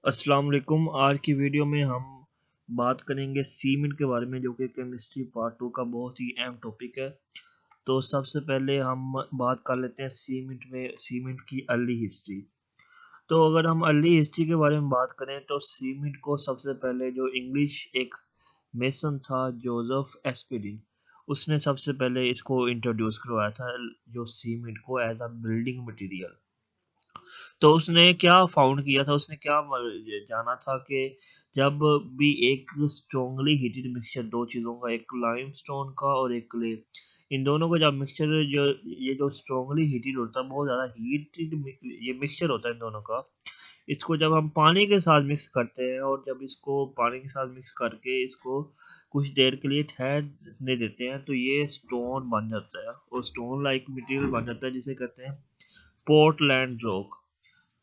अस्सलाम वालेकुम। आज की वीडियो में हम बात करेंगे सीमेंट के बारे में, जो कि केमिस्ट्री पार्ट 2 का बहुत ही अहम टॉपिक है। तो सबसे पहले हम बात कर लेते हैं सीमेंट की अर्ली हिस्ट्री। तो अगर हम अर्ली हिस्ट्री के बारे में बात करें तो सीमेंट को सबसे पहले जो इंग्लिश एक मेसन था, जोसेफ एस्पिडिन, उसने सबसे पहले इसको इंट्रोड्यूस करवाया था, जो सीमेंट को एज अ बिल्डिंग मटेरियल। तो उसने क्या फाउंड किया था, उसने क्या जाना था कि जब भी एक स्ट्रॉन्गली हीटेड मिक्सचर, दो चीज़ों का, एक लाइमस्टोन का और एक क्ले, इन दोनों का जब मिक्सचर, जो ये जो स्ट्रॉन्गली हीटेड होता है, बहुत ज़्यादा हीटेड ये मिक्सचर होता है इन दोनों का, इसको जब हम पानी के साथ मिक्स करते हैं और जब इसको पानी के साथ मिक्स करके इसको कुछ देर के लिए ठहरने देते हैं, तो ये स्टोन बन जाता है और स्टोन लाइक मटेरियल बन जाता है, जिसे कहते हैं पोर्टलैंड रॉक।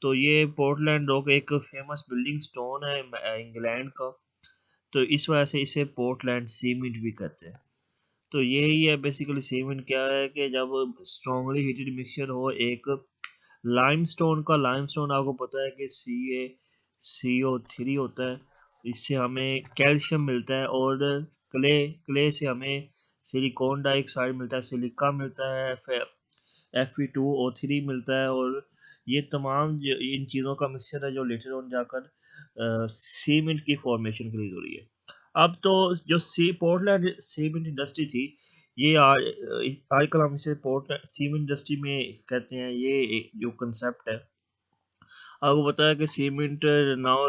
तो ये पोर्टलैंड रॉक एक फेमस बिल्डिंग स्टोन है इंग्लैंड का, तो इस वजह से इसे पोर्टलैंड सीमेंट भी कहते हैं। तो यही है बेसिकली सीमेंट क्या है कि जब स्ट्रॉन्गली हीटेड मिक्सचर हो, एक लाइमस्टोन आपको पता है कि CO3 होता है, इससे हमें कैल्शियम मिलता है, और क्ले से हमें सिलिकॉन डाइऑक्साइड मिलता है, सिलिका मिलता है, Fe2O3 मिलता है, और ये तमाम इन चीज़ों का मिक्सचर है जो लेटर ऑन जाकर सीमेंट की फॉर्मेशन के लिए ज़रूरी है। अब तो जो पोर्टलैंड सीमेंट इंडस्ट्री थी, ये आजकल हम इसे पोर्टलैंड सीमेंट इंडस्ट्री में कहते हैं। ये एक जो कंसेप्ट है, आपको पता है कि सीमेंट नाउ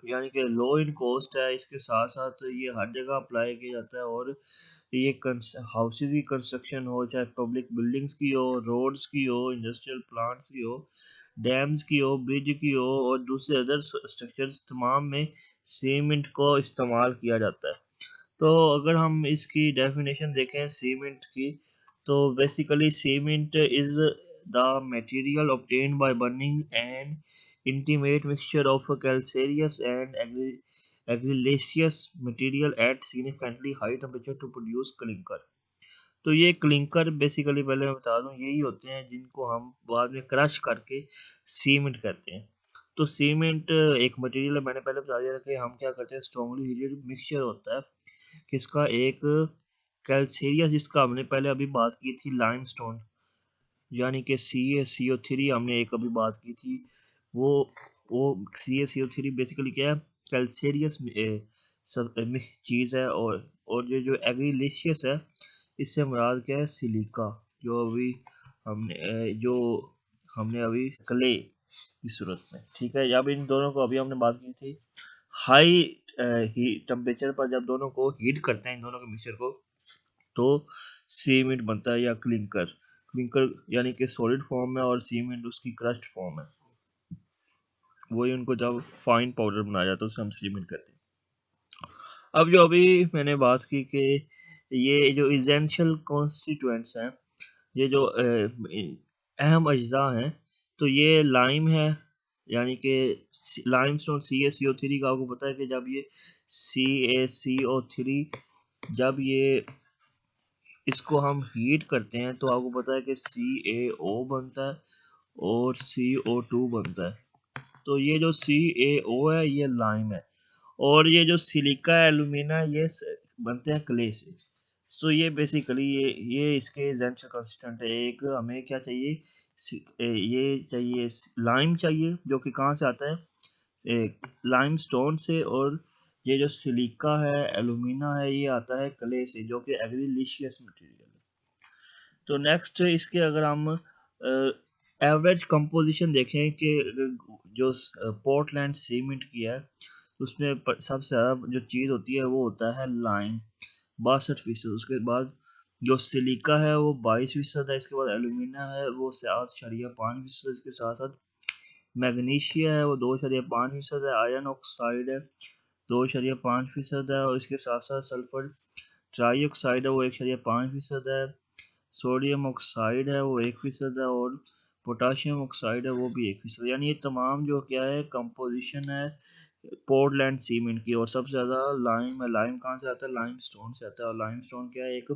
यानी कि लो इन कॉस्ट है, इसके साथ साथ ये हर जगह अप्लाई किया जाता है, और ये हाउसेज की कंस्ट्रक्शन हो, चाहे पब्लिक बिल्डिंग्स की हो, रोड्स की हो, इंडस्ट्रियल प्लांट्स की हो, डैम्स की हो, ब्रिज की हो, और दूसरे अदर स्ट्रक्चर्स, तमाम में सीमेंट को इस्तेमाल किया जाता है। तो अगर हम इसकी डेफिनेशन देखें सीमेंट की, तो basically cement is the material obtained by burning an intimate mixture of calcareous and argillaceous material at significantly high temperature to produce clinker। तो ये क्लिंकर बेसिकली, पहले मैं बता दूं, यही होते हैं जिनको हम बाद में क्रश करके सीमेंट करते हैं। तो सीमेंट एक मटेरियल है, मैंने पहले बता दिया था कि हम क्या करते हैं, स्ट्रॉन्गली हीटेड मिक्सचर होता है किसका, एक कैल्सेरिया, जिसका हमने पहले अभी बात की थी, लाइमस्टोन, यानी कि CaCO3 हमने एक अभी बात की थी। वो वो CaCO3 बेसिकली क्या है, कैल्सेरियस सब चीज़ है, और जो एग्रीलिशियस है, इससे मुराद क्या है, सिलिका, जो अभी जो हमने अभी क्ले की सूरत में, ठीक है। जब इन दोनों को अभी हमने बात की थी, हाई टेम्परेचर पर जब दोनों को हीट करते हैं, इन दोनों के मिक्सचर को, तो सीमेंट बनता है, या क्लिंकर यानी कि सॉलिड फॉर्म में, और सीमेंट उसकी क्रस्ट फॉर्म है। वही उनको जब फाइन पाउडर बनाया जाता है, उसे हम सीमेंट कहते हैं। अब जो अभी मैंने बात की कि ये जो इसेंशियल कॉन्स्टिट्यूएंट्स हैं, ये जो अहम अज्जा हैं, तो ये लाइम है, यानी कि लाइमस्टोन CaCO3 का, आपको पता है कि जब ये CaCO3, जब ये इसको हम हीट करते हैं, तो आपको पता है कि CaO बनता है और CO2 बनता है। तो ये जो CaO है, ये लाइम है, और ये जो सिलिका एल्यूमिना, ये बनते हैं क्ले से। तो ये बेसिकली ये इसके एसेंशियल कंस्टिट्यूएंट है। एक हमें क्या चाहिए, ये चाहिए, लाइम चाहिए, जो कि कहाँ से आता है, लाइमस्टोन से, और ये जो सिलिका है, एल्यूमिना है, ये आता है क्ले से, जो कि एग्रीलिशियस मटेरियल है। तो नेक्स्ट इसके अगर हम एवरेज कंपोजिशन देखें कि जो पोर्टलैंड सीमेंट की है, उसमें सबसे ज़्यादा जो चीज़ होती है वो होता है लाइम, 62%। उसके बाद जो सिलिका है वो 22% है। इसके बाद एल्यूमिना है वो 7.5%। इसके साथ साथ मैग्नीशिया है वो 2.5% है। आयरन ऑक्साइड है 2.5% है, और इसके साथ साथ सल्फर ट्राईऑक्साइड है वो 1.5% है। सोडियम ऑक्साइड है वो 1% है, और पोटाशियम ऑक्साइड है वो भी 1%। यानी ये तमाम जो क्या है, कंपोजिशन है पोर्टलैंड सीमेंट की। और सबसे ज़्यादा लाइम है। लाइम कहाँ से आता है, लाइम स्टोन से आता है, और लाइम स्टोन क्या है, एक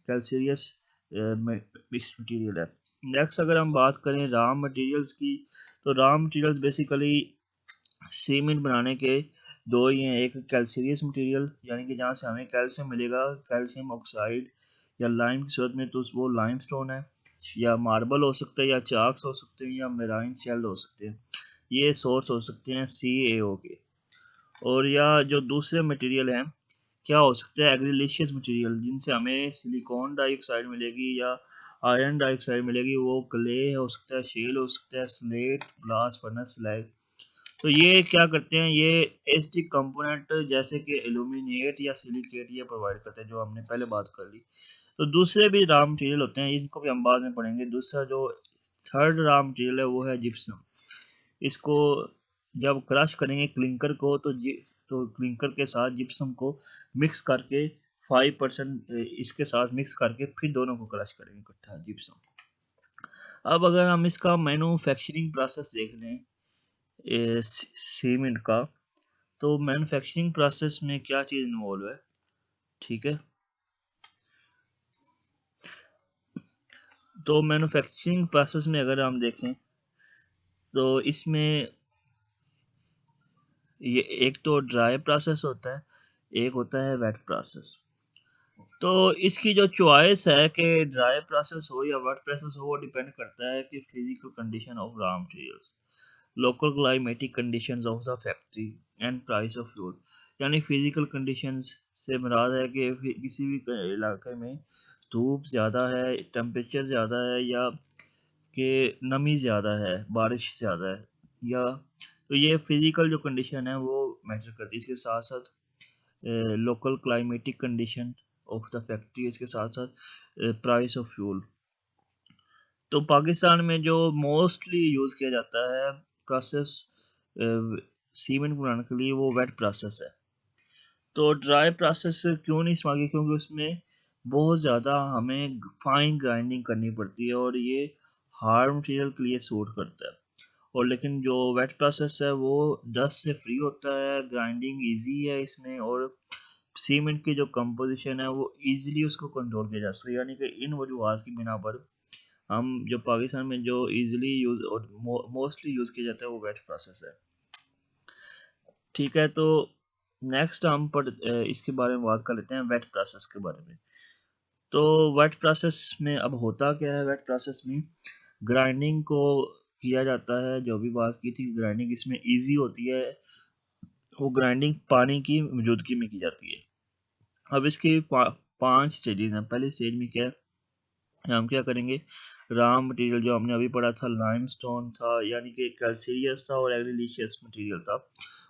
कैल्सीरियस मिक्स मटीरियल है। नेक्स्ट अगर हम बात करें रॉ मटेरियल्स की, तो रॉ मटेरियल्स बेसिकली सीमेंट बनाने के दो ही हैं, एक कैल्सीरियस मटेरियल यानी कि जहाँ से हमें कैल्शियम मिलेगा, कैल्शियम ऑक्साइड या लाइम की सूरत में, तो वो लाइमस्टोन है, या मार्बल हो सकता है, या चाक्स हो सकते हैं, या मेराइन शेल हो सकते हैं। ये सोर्स हो सकते हैं CaO के। और या जो दूसरे मटेरियल हैं, क्या हो सकते हैं एग्रीलिशियस मटेरियल, जिनसे हमें सिलिकॉन डाइऑक्साइड मिलेगी या आयरन डाइऑक्साइड मिलेगी। वो क्ले हो सकता है, शेल हो सकता है, स्लेट, ब्लास्ट फर्नेस, स्लैग। तो ये क्या करते हैं, ये एस्टिक कंपोनेंट जैसे कि एल्यूमिनेट या सिलिकेट ये प्रोवाइड करते हैं, जो हमने पहले बात कर ली। तो दूसरे भी रॉ मटेरियल होते हैं, इनको भी हम बाद में पढ़ेंगे। दूसरा जो थर्ड रॉ मटेरियल है वो है जिप्सम। इसको जब क्रश करेंगे क्लिंकर को, तो क्लिंकर के साथ जिप्सम को मिक्स करके 5% इसके साथ मिक्स करके फिर दोनों को क्रश करेंगे इकट्ठा जिप्सम। अब अगर हम इसका मैन्युफैक्चरिंग प्रोसेस देख लें सीमेंट का, तो मैन्युफैक्चरिंग प्रोसेस में क्या चीज़ इन्वॉल्व है, ठीक है। तो मैन्युफैक्चरिंग प्रोसेस में अगर हम देखें तो इसमें ये एक तो ड्राई प्रोसेस होता है, एक होता है वेट प्रोसेस। तो इसकी जो चॉइस है कि ड्राई प्रोसेस हो या वेट प्रोसेस हो, वो डिपेंड करता है कि physical condition of raw materials, local climatic conditions of the factory and price of fuel. यानी फिजिकल कंडीशंस से मुराद है कि किसी भी इलाके में धूप ज़्यादा है, टेम्परेचर ज़्यादा है, या कि नमी ज़्यादा है, बारिश ज़्यादा है, या तो ये फिजिकल जो कंडीशन है वो मैटर करती है। इसके साथ साथ local climatic condition of the factory, इसके साथ साथ प्राइस ऑफ फ्यूल। तो पाकिस्तान में जो मोस्टली यूज़ किया जाता है प्रोसेस सीमेंट बनाने के लिए, वो वेट प्रोसेस है। तो ड्राई प्रोसेस क्यों नहीं इस्तेमाल किया, क्योंकि उसमें बहुत ज़्यादा हमें फाइन ग्राइंडिंग करनी पड़ती है और ये हार्ड मटेरियल के लिए सूट करता है। और लेकिन जो वेट प्रोसेस है वो डस्ट से फ्री होता है, ग्राइंडिंग इजी है इसमें, और सीमेंट की जो कंपोजिशन है वो इजीली उसको कंट्रोल किया जा सकता है। यानी कि इन वजूहत की बिना पर हम जो पाकिस्तान में जो इजीली यूज और मोस्टली यूज किया जाता है वो वेट प्रोसेस है, ठीक है। तो नेक्स्ट हम इसके बारे में बात कर लेते हैं, वेट प्रोसेस के बारे में। तो वेट प्रोसेस में अब होता क्या है, वेट प्रोसेस में ग्राइंडिंग को किया जाता है, जो भी बात की थी ग्राइंडिंग इसमें इजी होती है, वो ग्राइंडिंग पानी की मौजूदगी में की जाती है। अब इसकी 5 स्टेजेस हैं। पहली स्टेज में क्या है, हम क्या करेंगे, रॉ मटेरियल जो हमने अभी पढ़ा था लाइमस्टोन था, यानी कि कैल्सीरियस था और एग्रीलिशियस मटेरियल था,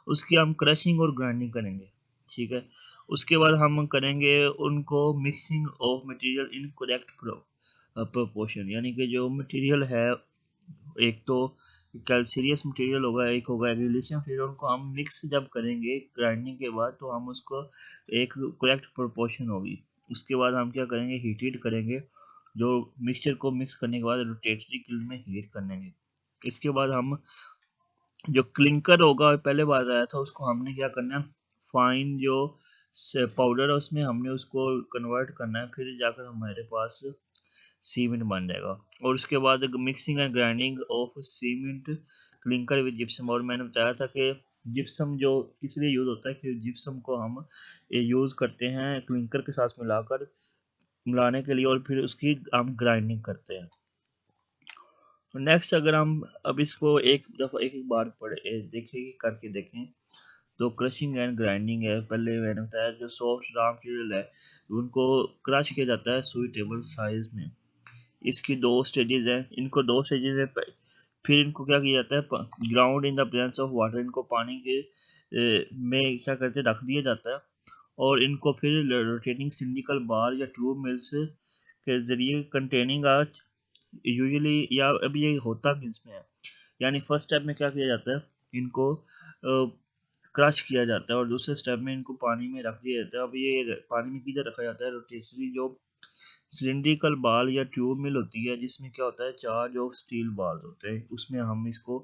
उसकी हम क्रशिंग और ग्राइंडिंग करेंगे, ठीक है। उसके बाद हम करेंगे उनको mixing of material in correct proportion, यानी कि जो मटेरियल है, एक तो कैल्सीरियस मटेरियल होगा, एक होगा एग्रीलिशियस मटेरियल, उनको हम मिक्स जब करेंगे ग्राइंडिंग के बाद, तो हम उसको एक करेक्ट प्रोपोर्शन होगी। उसके बाद हम क्या करेंगे, हीटेड करेंगे, जो मिक्सचर को मिक्स करने के बाद रोटेटरी किल में हीट करेंगे। इसके बाद हम जो क्लिंकर होगा, पहले बात आया था, उसको हमने क्या करना है, फाइन जो पाउडर है उसमें हमने उसको कन्वर्ट करना है, फिर जाकर हमारे पास सीमेंट बन जाएगा। और उसके बाद mixing and grinding of cement clinker with gypsum. और मैंने बताया था कि जिप्सम जो किस लिए यूज़ होता है, कि जिप्सम को हम यूज़ करते हैं क्लिंकर के साथ मिलाने के लिए, और फिर उसकी हम ग्राइंडिंग करते हैं। नेक्स्ट अगर हम अब इसको एक दफ़ा एक एक बार पढ़े देखें, करके देखें, तो क्रशिंग एंड ग्राइंडिंग है। पहले मैंने बताया जो सॉफ्ट रॉ मटेरियल है उनको क्रश किया जाता है सुइटेबल साइज में। इसकी 2 स्टेजेस हैं, इनको 2 स्टेजेस है। फिर इनको क्या किया जाता है, ground in the presence of water, इनको पानी के में क्या करते रख दिया जाता है, और इनको फिर रोटेटिंग सिलिंड्रिकल बार या ट्यूब मिल्स के जरिए कंटेनिंग आर्च यूजुअली, या अब ये होता किस में है, यानी फर्स्ट स्टेप में क्या किया जाता है, इनको क्रश किया जाता है, और दूसरे स्टेप में इनको पानी में रख दिया जाता है। अब ये पानी में किधर रखा जाता है, रोटेटरी जो सिलिंड्रिकल बाल या ट्यूब मिल होती है, जिसमें क्या होता है, 4 जो स्टील बाल होते हैं, उसमें हम इसको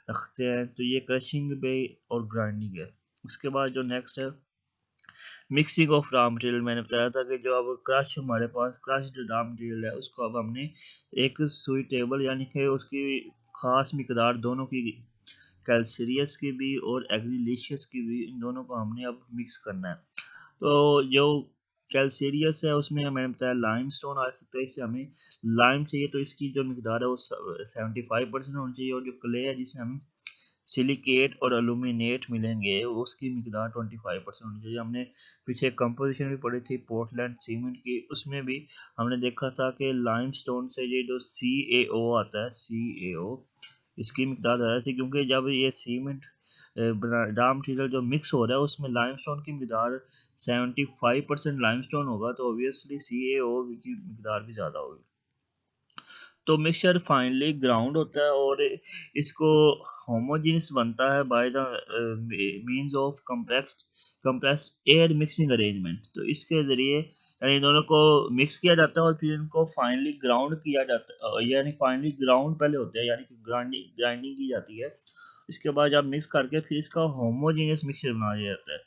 रखते हैं। तो ये क्रशिंग पे और ग्राइंडिंग है। उसके बाद जो नेक्स्ट है मिक्सिंग ऑफ रॉ मटेरियल, मैंने बताया था कि जो अब क्रश हमारे पास क्रश्ड रॉ मटेरियल है, उसको अब हमने एक सुइटेबल यानी कि उसकी खास मिकदार दोनों की कैल्सीरियस की भी और एग्रीलिशियस की भी, इन दोनों को हमने अब मिक्स करना है। तो जो कैल्सीरियस है उसमें मैंने बताया लाइमस्टोन आ सकता है, इससे हमें लाइम चाहिए तो इसकी जो मिकदार है वो 75% होनी चाहिए, और जो क्ले है जिसे हम सिलिकेट और एल्यूमिनेट मिलेंगे उसकी मिकदार 25% होनी चाहिए। हमने पीछे कंपोजिशन भी पढ़ी थी पोर्टलैंड सीमेंट की, उसमें भी हमने देखा था कि लाइमस्टोन से ये जो CaO आता है, CaO, इसकी मिकदार ज़्यादा थी, क्योंकि जब ये सीमेंट रॉ मटेरियल जो मिक्स हो रहा है उसमें लाइमस्टोन की मिकदार 75% लाइमस्टोन होगा, तो ऑब्वियसली CaO की मिकदार भी ज़्यादा होगी। तो मिक्सचर फाइनली ग्राउंड होता है और इसको होमोजेनियस बनता है by the means of compressed air mixing arrangement. तो इसके ज़रिए यानी दोनों को मिक्स किया जाता है और फिर इनको फाइनली ग्राउंड किया जाता है, यानी फाइनली ग्राउंड पहले होते हैं, यानी कि ग्राइंडिंग की जाती है। इसके बाद जब मिक्स करके फिर इसका होमोजेनियस मिक्सचर बनाया जाता है।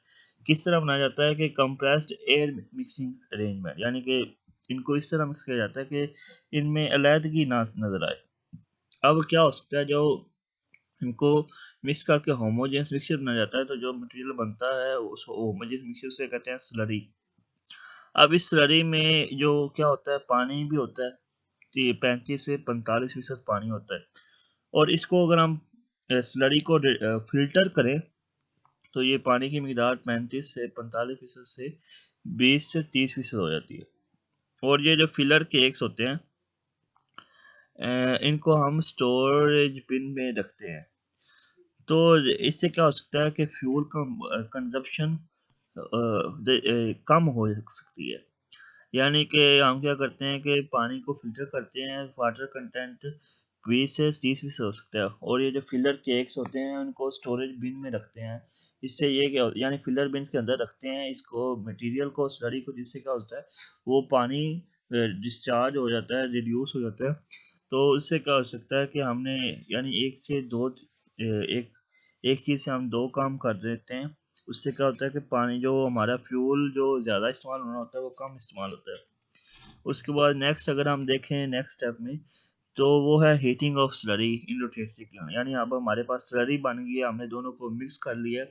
किस तरह बनाया जाता है कि कंप्रेस्ड एयर मिक्सिंग अरेंजमेंट, यानी कि इनको इस तरह मिक्स किया जाता है कि इनमें अलैदगी ना नजर आए। अब क्या हो सकता है, जो इनको मिक्स करके होमोजेनियस मिक्सचर बनाया जाता है तो जो मटेरियल बनता है उस होमोजेनियस मिक्सचर से कहते हैं स्लरी। अब इस स्लरी में जो क्या होता है, पानी भी होता है, 35 से 45% पानी होता है, और इसको अगर हम स्लरी को फिल्टर करें तो ये पानी की मिकदार 35 से 45% से 20 से 30% हो जाती है। और ये जो फिलर केक्स होते हैं इनको हम स्टोरेज बिन में रखते हैं। तो इससे क्या हो सकता है कि फ्यूल का कंजप्शन कम हो सकती है। यानी कि हम क्या करते हैं कि पानी को फिल्टर करते हैं, वाटर कंटेंट 20 से 30% हो सकता है, और ये जो फिलर केक्स होते हैं उनको स्टोरेज बिन में रखते हैं। इससे ये क्या यानी फिलर बिन्स के अंदर रखते हैं इसको मटेरियल को, स्लरी को, जिससे क्या होता है वो पानी डिस्चार्ज हो जाता है, रिड्यूस हो जाता है। तो इससे क्या हो सकता है कि हमने यानी एक से दो एक एक चीज़ से हम दो काम कर देते हैं। उससे क्या होता है कि पानी जो हमारा फ्यूल जो ज़्यादा इस्तेमाल होना होता है वो कम इस्तेमाल होता है। उसके बाद नेक्स्ट अगर हम देखें नेक्स्ट स्टेप में, तो वो है heating of slurry in rotary kiln. यानी अब हमारे पास स्लरी बन गई है, हमने दोनों को मिक्स कर लिया।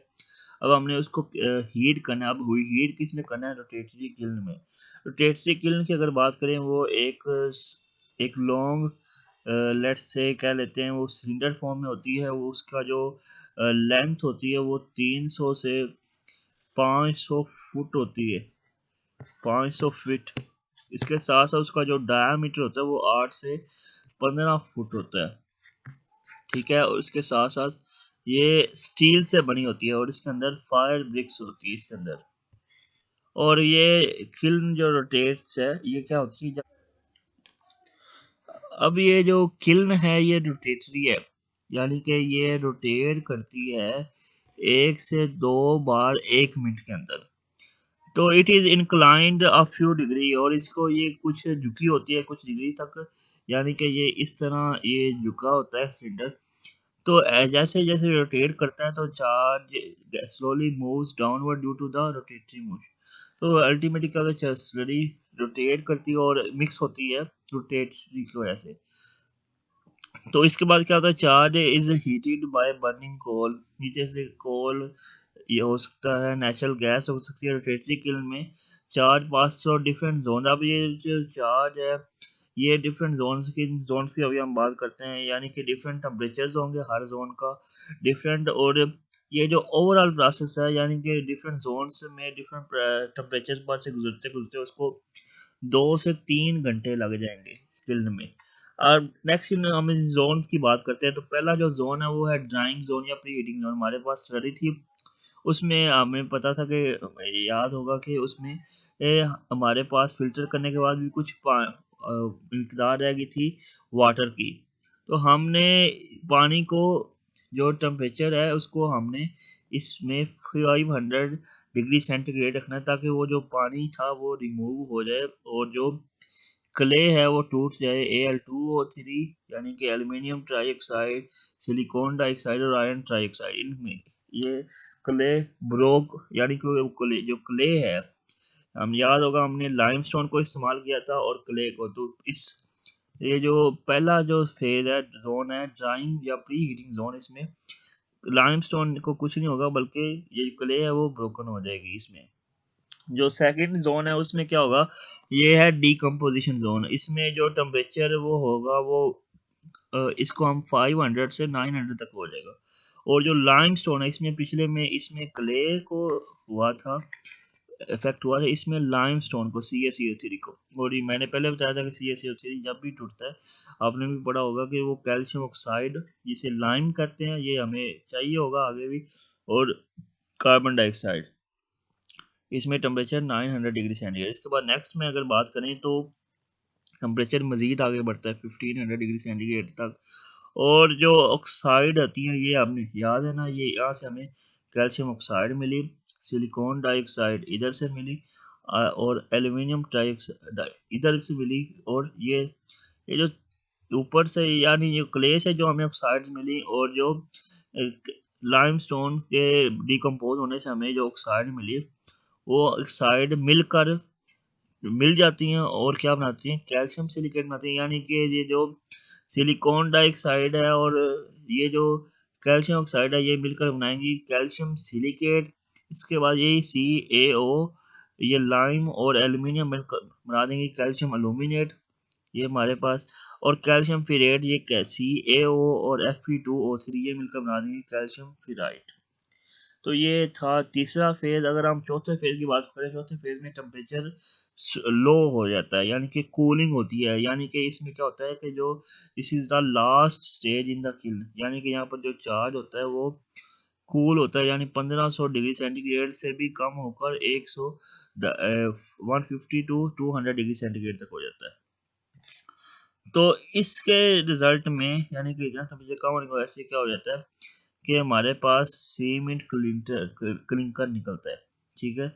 अब हमने उसको हीट करना है। अब हुई हीट किस में करना है, रोटेटरी किल्न में। रोटेटरी किल्न की अगर बात करें वो एक लॉन्ग लेट्स से कह लेते हैं वो सिलेंडर फॉर्म में होती है। वो उसका जो लेंथ होती है वो 300 से 500 फुट होती है, 500 फीट। इसके साथ साथ उसका जो डायामीटर होता है वो 8 से 15 फुट होता है, ठीक है। और इसके साथ साथ ये स्टील से बनी होती है और इसके अंदर फायर ब्रिक्स होती है इसके अंदर। और ये किल्न जो रोटेट्स है ये क्या होती है अब ये जो किल्न है ये रोटेटरी है, यानी कि ये रोटेट करती है 1 से 2 बार 1 मिनट के अंदर। तो it is inclined a few degree, और इसको ये कुछ झुकी होती है कुछ डिग्री तक, यानी कि ये इस तरह ये झुका होता है सिलेंडर। तो जैसे जैसे रोटेट करता है तो charge slowly moves downward due to the rotary motion. तो अल्टीमेटली क्या होता है, स्लरी रोटेट करती है और मिक्स होती है रोटेटरी की वजह से। तो इसके बाद क्या होता है, charge is heated by burning coal. नीचे से कोल ये हो सकता है, नेचुरल गैस हो सकती है। रोटेटरी किल्न में charge pass through different zone. अब ये जो चार्ज है ये डिफरेंट जोन्स की अभी हम बात करते हैं, यानी कि डिफरेंट टेम्परेचर्स होंगे हर जोन का डिफरेंट। और ये जो ओवरऑल प्रोसेस है यानी कि डिफरेंट जोन्स में डिफरेंट टेम्परेचर पर से गुजरते गुजरते उसको 2 से 3 घंटे लग जाएंगे किल्न में। और नेक्स्ट हम इस जोन्स की बात करते हैं। तो पहला जो जोन है वो है ड्राइंग जोन या प्री हीटिंग जोन। हमारे पास स्लरी थी, उसमें हमें पता था कि याद होगा कि उसमें हमारे पास फिल्टर करने के बाद भी कुछ मिकदार रह गई थी वाटर की। तो हमने पानी को जो टेम्परेचर है उसको हमने इसमें 500 डिग्री सेंटीग्रेड रखना है, ताकि वो जो पानी था वो रिमूव हो जाए और जो क्ले है वो टूट जाए। Al2O3 यानी कि एल्यूमिनियम ट्राइऑक्साइड, सिलिकॉन डाइऑक्साइड और आयरन ट्राइऑक्साइड, इनमें ये क्ले ब्रोक, यानी कि जो क्ले है, हम याद होगा हमने लाइमस्टोन को इस्तेमाल किया था और क्ले को। तो इस ये जो पहला जो फेज है जोन है ड्राइंग या प्री हीटिंग जोन, इसमें लाइमस्टोन को कुछ नहीं होगा, बल्कि ये क्ले है वो ब्रोकन हो जाएगी। इसमें जो सेकंड जोन है उसमें क्या होगा, ये है डीकम्पोजिशन जोन। इसमें जो टेम्परेचर वो होगा वो इसको हम 500 से 900 तक हो जाएगा। और जो लाइमस्टोन है इसमें पिछले में इसमें क्ले को हुआ था, इफेक्ट हुआ था इसमें लाइमस्टोन को CaCO3 को। और ये मैंने पहले बताया था कि CaCO3 जब भी टूटता है, आपने भी पढ़ा होगा कि वो कैल्शियम ऑक्साइड जिसे लाइम कहते हैं, ये हमें चाहिए होगा आगे भी। और कार्बन डाइऑक्साइड, इसमें टेम्परेचर 900 डिग्री सेंटीग्रेड। इसके बाद नेक्स्ट में अगर बात करें तो टेम्परेचर मजीद आगे बढ़ता है 1500 डिग्री सेंटीग्रेड तक। और जो ऑक्साइड आती है ये आपने याद है ना, ये यहाँ से हमें कैल्शियम ऑक्साइड मिली, सिलिकॉन डाइऑक्साइड इधर से मिली, और एल्यूमिनियम डाइऑक्साइड इधर से मिली। और ये जो ऊपर से यानी ये क्ले से जो हमें ऑक्साइड्स मिली, और जो लाइमस्टोन के डिकम्पोज होने से हमें जो ऑक्साइड मिली, वो ऑक्साइड मिल जाती हैं और क्या बनाती हैं, कैल्शियम सिलिकेट बनाती हैं। यानी कि ये जो सिलिकॉन डाइऑक्साइड है और ये जो कैल्शियम ऑक्साइड है, ये मिलकर बनाएंगी कैल्शियम सिलिकेट। इसके बाद ये CaO, ये लाइम और एल्यूमिनियम मिलकर बना देंगे कैल्शियम अल्यूमिनेट, ये हमारे पास। और कैल्शियम फिरेट, ये CaO और Fe2O3 ये मिलकर बना देंगे कैल्शियम फिराइट। तो ये था तीसरा फेज। अगर हम चौथे फेज की बात करें, चौथे फेज में टेम्परेचर लो हो जाता है, यानी कि कूलिंग होती है। यानी कि इसमें क्या होता है कि जो this is the last stage in the किल, यानी कि यहाँ पर जो चार्ज होता है वो कूल होता है, यानी 1500 डिग्री सेंटीग्रेड से भी कम होकर 150 टू 200 डिग्री सेंटीग्रेड तक हो जाता है। तो इसके रिजल्ट में यानी कि टेम्परेचर कम होने की वजह से क्या हो जाता है कि हमारे पास सीमेंट क्लिंकर निकलता है। ठीक है,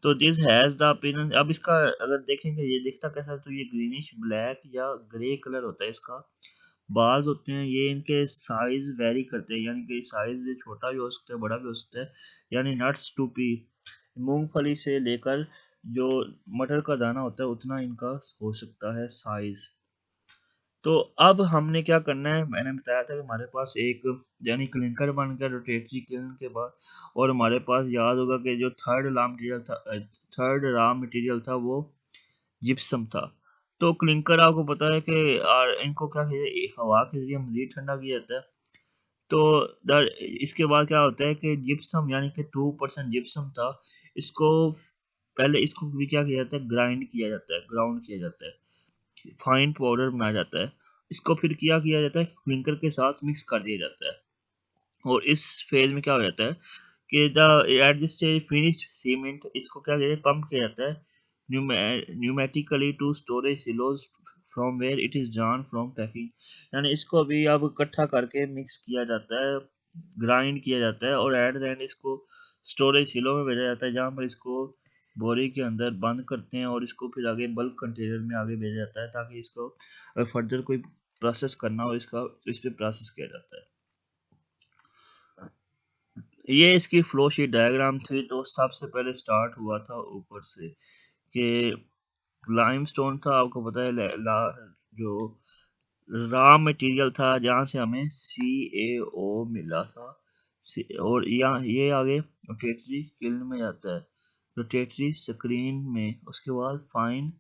तो दिस हैज द अपीयरेंस। अब इसका अगर देखेंगे ये दिखता कैसा है, तो ये ग्रीनिश ब्लैक या ग्रे कलर होता है इसका। बाल्स होते हैं ये, इनके साइज वेरी करते हैं, यानी कि साइज छोटा भी हो सकता है बड़ा भी हो सकता है। यानी नट्स टू पी, मूंगफली से लेकर जो मटर का दाना होता है उतना इनका हो सकता है साइज। तो अब हमने क्या करना है, मैंने बताया था कि हमारे पास एक यानी क्लिंकर बन गया रोटेटरी किल्न के बाद। और हमारे पास याद होगा कि जो थर्ड रॉ मटेरियल था वो जिप्सम था। तो क्लिंकर आपको पता है कि इनको क्या हवा के जरिए मजीद ठंडा किया जाता है। तो इसके बाद क्या होता है कि जिप्सम यानी कि 2% जिप्सम था, इसको पहले इसको भी क्या किया जाता है, ग्राउंड किया जाता है, फाइन पाउडर बनाया जाता है। इसको फिर किया जाता है, क्लिंकर के साथ मिक्स कर दिया जाता है। और इस फेज में क्या हो जाता है कि the at this stage finished cement, इसको क्या कहते हैं, पंप किया जाता है pneumatically to storage silos from where it is drawn from packing. यानी इसको भी अब इकट्ठा करके मिक्स किया जाता है, ग्राइंड किया जाता है, और एट द एंड इसको स्टोरेज सिलो में भेजा जाता है, जहाँ पर इसको बोरी के अंदर बंद करते हैं। और इसको फिर आगे बल्क कंटेनर में आगे भेजा जाता है, ताकि इसको फर्दर कोई प्रोसेस करना हो इसका, तो इस पर प्रोसेस किया जाता है। ये इसकी फ्लो शीट डायग्राम थी। तो सबसे पहले स्टार्ट हुआ था ऊपर से कि लाइमस्टोन था, आपको पता है जो रॉ मटेरियल था जहाँ से हमें CaO मिला था। और यहाँ ये आगे रोटेटरी किल्न में जाता है, रोटेटरी स्क्रीन में, उसके बाद फाइन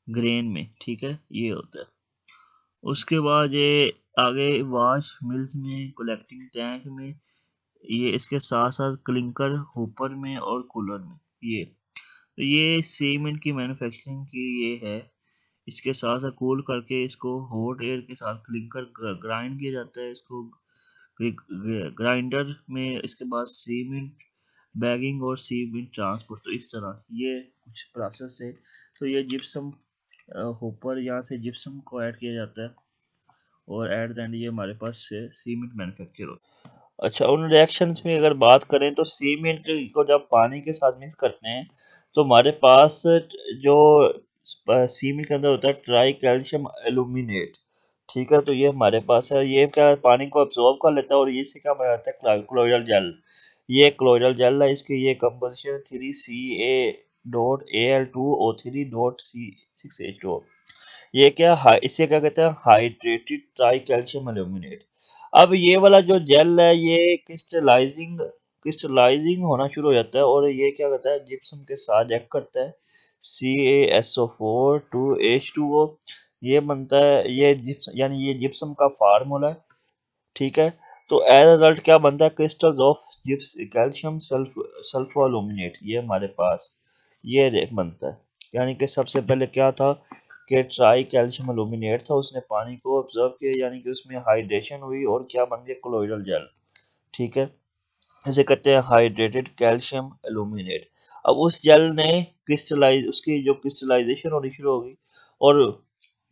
ग्रेन में। ठीक है, ये होता है। उसके बाद ये आगे वाश मिल्स में, कलेक्टिंग टैंक में, ये इसके साथ साथ क्लिंकर होपर में और कूलर में। ये सीमेंट की मैन्युफैक्चरिंग की ये है। इसके साथ साथ कूल करके इसको हॉट एयर के साथ क्लिंकर ग्राइंड किया जाता है, इसको ग्राइंडर में। इसके बाद सीमेंट बैगिंग और सीमेंट ट्रांसपोर्ट। तो इस तरह ये कुछ प्रोसेस है। तो ये जिप्सम होपर, यहाँ से जिप्सम को ऐड किया जाता है, और एट द एंड ये हमारे पास सीमेंट मैन्युफैक्चर होता है। अच्छा, उन रिएक्शंस में अगर बात करें तो सीमेंट को जब पानी के साथ मिक्स करते हैं तो हमारे पास जो सीमेंट के अंदर होता है ट्राई कैल्शियम एल्यूमिनेट। ठीक है, तो ये हमारे पास है, ये क्या पानी को अब्सॉर्ब कर लेता है, और ये से क्या बना जाता है क्लोइडल जेल। ये क्लोइडल जेल है, इसकी ये कंपोजिशन 3Ca.Al2O3.C6H2। ये क्या इसे क्या कहते हैं, हाइड्रेटेड ट्राई कैल्शियम एल्यूमिनेट। अब ये वाला जो जेल है ये क्रिस्टलाइजिंग होना शुरू हो जाता है और ये क्या करता है, जिप्सम के साथ रिएक्ट करता है, CaSO4 टू H2O, ये बनता है, ये जिप्सम यानी ये जिप्सम का फार्मूला है। ठीक है, तो एज रिजल्ट क्या बनता है, crystals of gyps calcium sulpho aluminate, ये हमारे पास ये बनता है। यानी कि सबसे पहले क्या था कि ट्राई कैल्शियम एल्यूमिनेट था, उसने पानी को ऑब्जर्व किया, यानी कि उसमें हाइड्रेशन हुई और क्या बन गया, कोलोइडल जेल। ठीक है, इसे कहते हैं हाइड्रेटेड कैल्शियम एल्यूमिनेट। अब उस जेल ने क्रिस्टलाइज, उसकी जो क्रिस्टलाइजेशन होनी शुरू हो गई और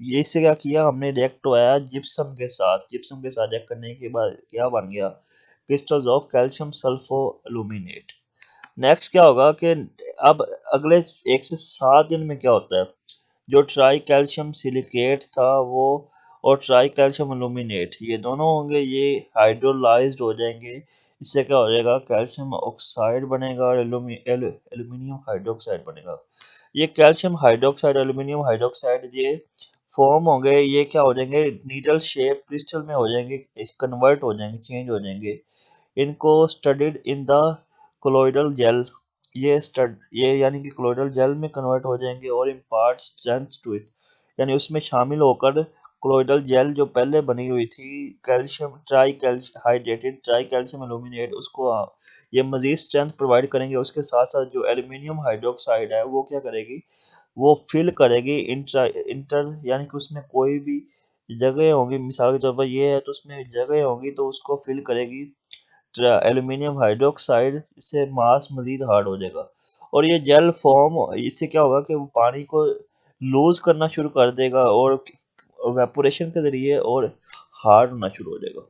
ये इससे क्या किया हमने, रिएक्ट हुआ जिप्सम के साथ, जिप्सम के साथ रिएक्ट करने के बाद क्या बन गया, crystals of calcium sulpho aluminate. Next क्या होगा कि अब अगले 1 से 7 दिन में क्या होता है, जो ट्राई कैल्शियम सिलिकेट था वो और ट्राई कैल्शियम एल्यूमिनेट ये दोनों होंगे, ये हाइड्रोलाइज्ड हो जाएंगे। इससे क्या हो जाएगा, कैल्शियम ऑक्साइड बनेगा और एल्यूमिनियम हाइड्रोक्साइड बनेगा। ये कैल्शियम हाइड्रोक्साइड, एल्यूमिनियम हाइड्रोक्साइड ये फॉर्म होंगे, ये क्या हो जाएंगे, नीडल शेप क्रिस्टल में हो जाएंगे, कन्वर्ट हो जाएंगे, चेंज हो जाएंगे। इनको studied in the colloidal gel, ये यानी कि कोलोइडल जेल में कन्वर्ट हो जाएंगे और इम्पार्ट स्ट्रेंथ टू इट, यानी उसमें शामिल होकर कोलोइडल जेल जो पहले बनी हुई थी calcium hydrated try calcium aluminate, उसको ये मजीद स्ट्रेंथ प्रोवाइड करेंगे। उसके साथ साथ जो एल्यूमिनियम हाइड्रोक्साइड है वो क्या करेगी, वो फिल करेगी इंटर यानी कि उसमें कोई भी जगह होंगी, मिसाल के तौर पर ये है तो उसमें जगह होंगी तो उसको फिल करेगी एल्यूमिनियम हाइड्रोक्साइड, इससे मास मजीद हार्ड हो जाएगा और ये जेल फॉर्म, इससे क्या होगा कि वो पानी को लूज करना शुरू कर देगा और वेपोरेशन के जरिए और हार्ड होना शुरू हो जाएगा।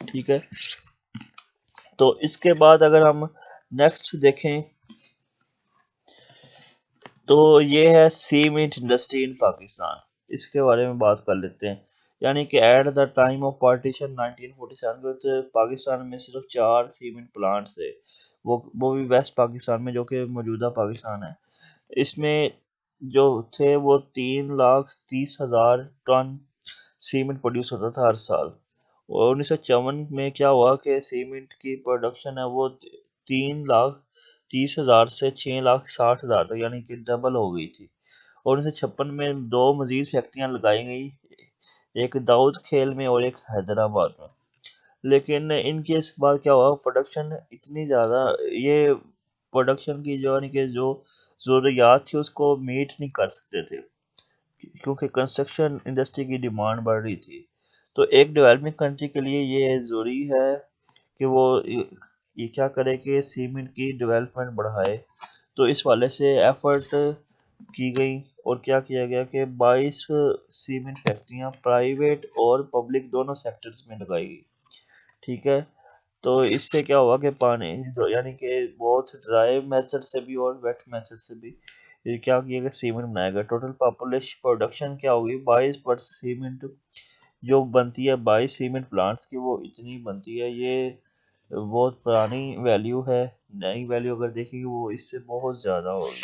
ठीक है, तो इसके बाद अगर हम नेक्स्ट देखें तो ये है सीमेंट इंडस्ट्री इन पाकिस्तान, इसके बारे में बात कर लेते हैं। यानी कि at the time of partition 1947 में तो पाकिस्तान में सिर्फ 4 सीमेंट प्लांट थे, वो भी वेस्ट पाकिस्तान में, जो कि मौजूदा पाकिस्तान है। इसमें जो थे वो 3,30,000 टन सीमेंट प्रोड्यूस होता था हर साल। और 1954 में क्या हुआ कि सीमेंट की प्रोडक्शन है वो 3,30,000 से 6,60,000 तक, यानी कि डबल हो गई थी। और 1956 में 2 मजीद फैक्ट्रियां लगाई गई, एक दाऊद खेल में और एक हैदराबाद में। लेकिन इनके इस बार क्या हुआ, प्रोडक्शन इतनी ज़्यादा, ये प्रोडक्शन की जो यानी कि जो ज़रूरियात थी उसको मीट नहीं कर सकते थे, क्योंकि कंस्ट्रक्शन इंडस्ट्री की डिमांड बढ़ रही थी। तो एक डेवलपिंग कंट्री के लिए ये ज़रूरी है कि वो ये क्या करे कि सीमेंट की डेवलपमेंट बढ़ाए। तो इस वाले से एफर्ट की गई और क्या किया गया कि 22 सीमेंट फैक्ट्रियां प्राइवेट और पब्लिक दोनों सेक्टर्स में लगाई गई। ठीक है, तो इससे क्या हुआ कि पानी यानी कि बहुत ड्राई मेथड से भी और वेट मेथड से भी ये क्या किया गया, सीमेंट बनाया गया। टोटल पॉपुलेशन प्रोडक्शन क्या होगी, 22 सीमेंट जो बनती है 22 सीमेंट प्लांट्स की, वो इतनी बनती है। ये बहुत पुरानी वैल्यू है, नई वैल्यू अगर देखेंगे वो इससे बहुत ज़्यादा होगी।